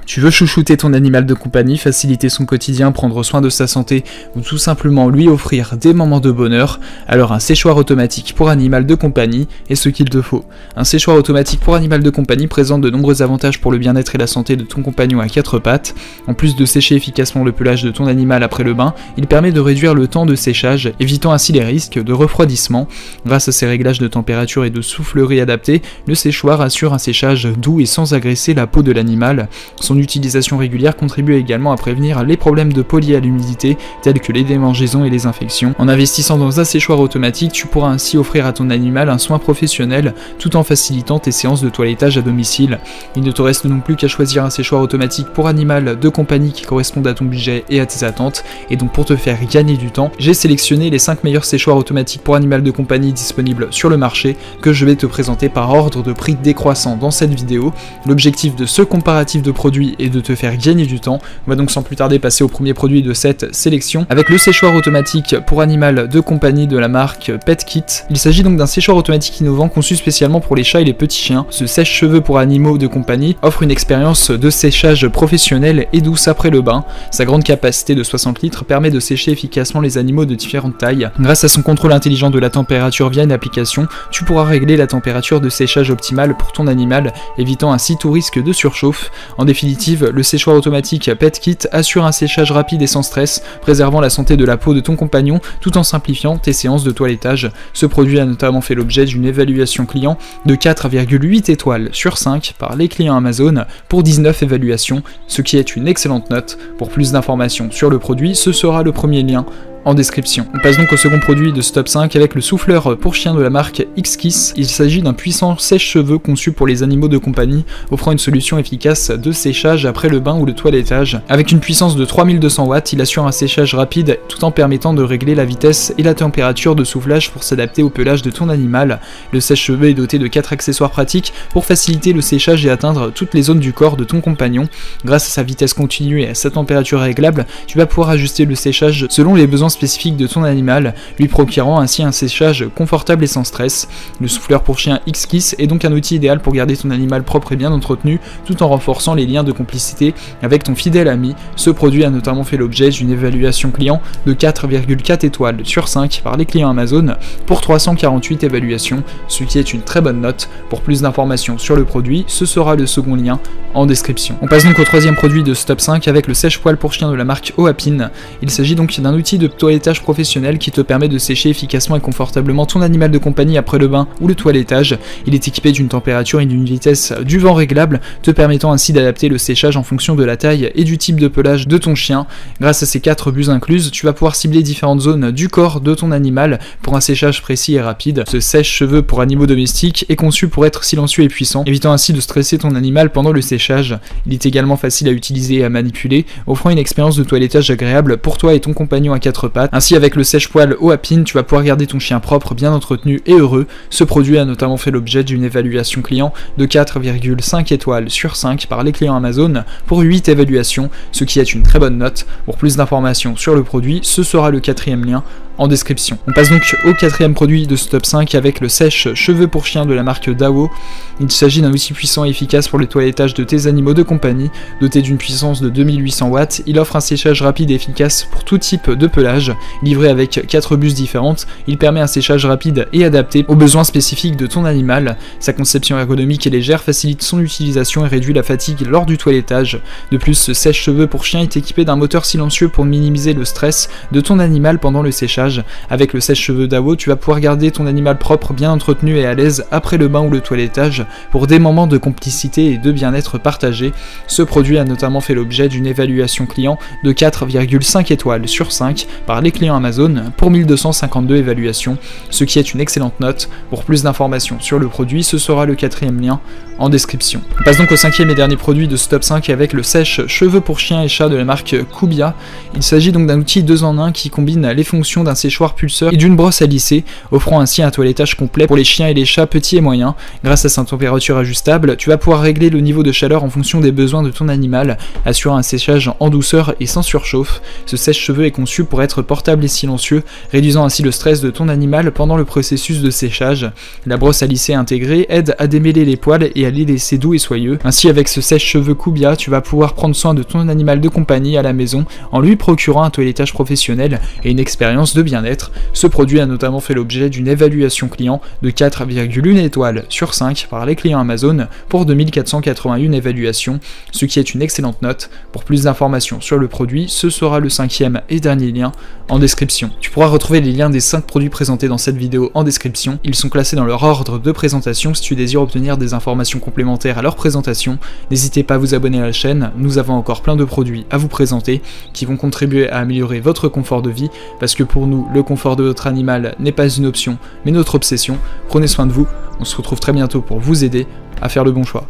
Tu veux chouchouter ton animal de compagnie, faciliter son quotidien, prendre soin de sa santé ou tout simplement lui offrir des moments de bonheur, alors un séchoir automatique pour animal de compagnie est ce qu'il te faut. Un séchoir automatique pour animal de compagnie présente de nombreux avantages pour le bien-être et la santé de ton compagnon à quatre pattes. En plus de sécher efficacement le pelage de ton animal après le bain, il permet de réduire le temps de séchage, évitant ainsi les risques de refroidissement. Grâce à ses réglages de température et de soufflerie adaptés, le séchoir assure un séchage doux et sans agresser la peau de l'animal. Son utilisation régulière contribue également à prévenir les problèmes de peau liés à l'humidité, tels que les démangeaisons et les infections. En investissant dans un séchoir automatique, tu pourras ainsi offrir à ton animal un soin professionnel, tout en facilitant tes séances de toilettage à domicile. Il ne te reste donc plus qu'à choisir un séchoir automatique pour animal de compagnie qui corresponde à ton budget et à tes attentes, et donc pour te faire gagner du temps, j'ai sélectionné les 5 meilleurs séchoirs automatiques pour animal de compagnie disponibles sur le marché, que je vais te présenter par ordre de prix décroissant dans cette vidéo. L'objectif de ce comparatif de produits et de te faire gagner du temps. On va donc sans plus tarder passer au premier produit de cette sélection avec le séchoir automatique pour animal de compagnie de la marque PetKit. Il s'agit donc d'un séchoir automatique innovant conçu spécialement pour les chats et les petits chiens. Ce sèche-cheveux pour animaux de compagnie offre une expérience de séchage professionnelle et douce après le bain. Sa grande capacité de 60 litres permet de sécher efficacement les animaux de différentes tailles. Grâce à son contrôle intelligent de la température via une application, tu pourras régler la température de séchage optimale pour ton animal, évitant ainsi tout risque de surchauffe. En définitive, le séchoir automatique PetKit assure un séchage rapide et sans stress, préservant la santé de la peau de ton compagnon tout en simplifiant tes séances de toilettage. Ce produit a notamment fait l'objet d'une évaluation client de 4,8 étoiles sur 5 par les clients Amazon pour 19 évaluations, ce qui est une excellente note. Pour plus d'informations sur le produit, ce sera le premier lien en description. On passe donc au second produit de ce top 5 avec le souffleur pour chien de la marque X-Kiss. Il s'agit d'un puissant sèche-cheveux conçu pour les animaux de compagnie, offrant une solution efficace de séchage après le bain ou le toilettage. Avec une puissance de 3200 watts, il assure un séchage rapide tout en permettant de régler la vitesse et la température de soufflage pour s'adapter au pelage de ton animal. Le sèche-cheveux est doté de 4 accessoires pratiques pour faciliter le séchage et atteindre toutes les zones du corps de ton compagnon. Grâce à sa vitesse continue et à sa température réglable, tu vas pouvoir ajuster le séchage selon les besoins spécifique de ton animal, lui procurant ainsi un séchage confortable et sans stress. Le souffleur pour chien X-Kiss est donc un outil idéal pour garder ton animal propre et bien entretenu, tout en renforçant les liens de complicité avec ton fidèle ami. Ce produit a notamment fait l'objet d'une évaluation client de 4,4 étoiles sur 5 par les clients Amazon pour 348 évaluations, ce qui est une très bonne note. Pour plus d'informations sur le produit, ce sera le second lien en description. On passe donc au troisième produit de ce top 5 avec le sèche-poil pour chien de la marque Oapin. Il s'agit donc d'un outil de toilettage professionnel qui te permet de sécher efficacement et confortablement ton animal de compagnie après le bain ou le toilettage. Il est équipé d'une température et d'une vitesse du vent réglable, te permettant ainsi d'adapter le séchage en fonction de la taille et du type de pelage de ton chien. Grâce à ces 4 buses incluses, tu vas pouvoir cibler différentes zones du corps de ton animal pour un séchage précis et rapide. Ce sèche-cheveux pour animaux domestiques est conçu pour être silencieux et puissant, évitant ainsi de stresser ton animal pendant le séchage. Il est également facile à utiliser et à manipuler, offrant une expérience de toilettage agréable pour toi et ton compagnon à 4 pattes. Ainsi, avec le sèche-poil Oapin, tu vas pouvoir garder ton chien propre, bien entretenu et heureux. Ce produit a notamment fait l'objet d'une évaluation client de 4,5 étoiles sur 5 par les clients Amazon pour 8 évaluations, ce qui est une très bonne note. Pour plus d'informations sur le produit, ce sera le quatrième lien en description. On passe donc au quatrième produit de ce top 5 avec le sèche-cheveux pour chien de la marque Dao. Il s'agit d'un outil puissant et efficace pour le toilettage de tes animaux de compagnie. Doté d'une puissance de 2800 watts, il offre un séchage rapide et efficace pour tout type de pelage. Livré avec 4 buses différentes, il permet un séchage rapide et adapté aux besoins spécifiques de ton animal. Sa conception ergonomique et légère facilite son utilisation et réduit la fatigue lors du toilettage. De plus, ce sèche-cheveux pour chien est équipé d'un moteur silencieux pour minimiser le stress de ton animal pendant le séchage. Avec le sèche-cheveux Dao, tu vas pouvoir garder ton animal propre, bien entretenu et à l'aise après le bain ou le toilettage pour des moments de complicité et de bien-être partagé. Ce produit a notamment fait l'objet d'une évaluation client de 4,5 étoiles sur 5 par les clients Amazon pour 1252 évaluations, ce qui est une excellente note. Pour plus d'informations sur le produit, ce sera le quatrième lien en description. On passe donc au cinquième et dernier produit de ce top 5 avec le sèche-cheveux pour chiens et chats de la marque Kubia. Il s'agit donc d'un outil 2 en 1 qui combine les fonctions d'un séchoir pulseur et d'une brosse à lisser, offrant ainsi un toilettage complet pour les chiens et les chats petits et moyens. Grâce à sa température ajustable, tu vas pouvoir régler le niveau de chaleur en fonction des besoins de ton animal, assurant un séchage en douceur et sans surchauffe. Ce sèche-cheveux est conçu pour être portable et silencieux, réduisant ainsi le stress de ton animal pendant le processus de séchage. La brosse à lisser intégrée aide à démêler les poils et et à les laisser doux et soyeux. Ainsi, avec ce sèche-cheveux Kubia, tu vas pouvoir prendre soin de ton animal de compagnie à la maison en lui procurant un toilettage professionnel et une expérience de bien-être. Ce produit a notamment fait l'objet d'une évaluation client de 4,1 étoiles sur 5 par les clients Amazon pour 2481 évaluations, ce qui est une excellente note. Pour plus d'informations sur le produit, ce sera le 5e et dernier lien en description. Tu pourras retrouver les liens des 5 produits présentés dans cette vidéo en description. Ils sont classés dans leur ordre de présentation. Si tu désires obtenir des informations complémentaires à leur présentation, n'hésitez pas à vous abonner à la chaîne. Nous avons encore plein de produits à vous présenter qui vont contribuer à améliorer votre confort de vie, parce que pour nous, le confort de votre animal n'est pas une option, mais notre obsession. Prenez soin de vous, on se retrouve très bientôt pour vous aider à faire le bon choix.